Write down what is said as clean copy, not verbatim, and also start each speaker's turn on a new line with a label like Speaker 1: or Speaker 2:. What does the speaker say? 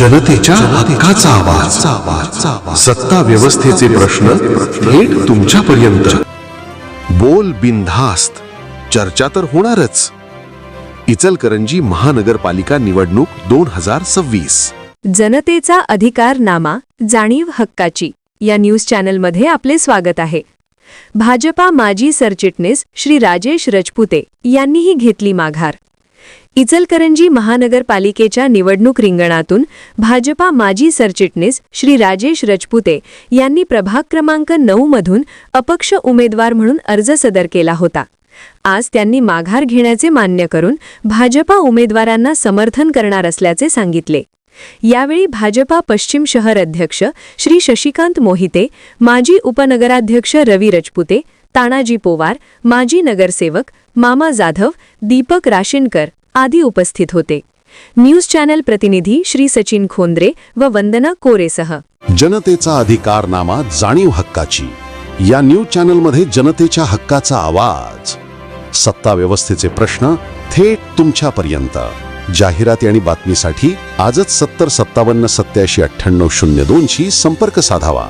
Speaker 1: जनतेच्या हक्काचा आवाज, सत्ता व्यवस्थेचे प्रश्न थेट तुमच्यापर्यंत. बोल बिनधास्त, चर्चा तर होणारच. इचलकरंजी महानगरपालिका निवडणूक 2026.
Speaker 2: जनतेचा अधिकारनामा, जाणीव हक्काची या न्यूज चॅनलमध्ये आपले स्वागत आहे. भाजपा माजी सरचिटणीस श्री राजेश रजपुते यांनीही घेतली माघार. इचलकरंजी महानगरपालिकेच्या निवडणूक रिंगणातून भाजपा माजी सरचिटणीस श्री राजेश रजपुते यांनी प्रभाग क्रमांक 9 मधून अपक्ष उमेदवार म्हणून अर्ज सदर केला होता. आज त्यांनी माघार घेण्याचे मान्य करून भाजपा उमेदवारांना समर्थन करणार असल्याचे सांगितले. यावेळी भाजपा पश्चिम शहर अध्यक्ष श्री शशिकांत मोहिते, माजी उपनगराध्यक्ष रवी रजपुते, तानाजी पोवार, माजी नगरसेवक मामा जाधव, दीपक राशिनकर आदी उपस्थित होते. न्यूज चॅनल प्रतिनिधी श्री सचिन खोंद्रे व वंदना कोरेसह.
Speaker 3: जनतेचा अधिकारनामा, जाणीव हक्काची या न्यूज चॅनलमध्ये जनतेच्या हक्काचा आवाज, सत्ता व्यवस्थेचे प्रश्न थेट तुमच्यापर्यंत. जाहिराती आणि बातमीसाठी आजच 70 57 87 98 02 शी संपर्क साधावा.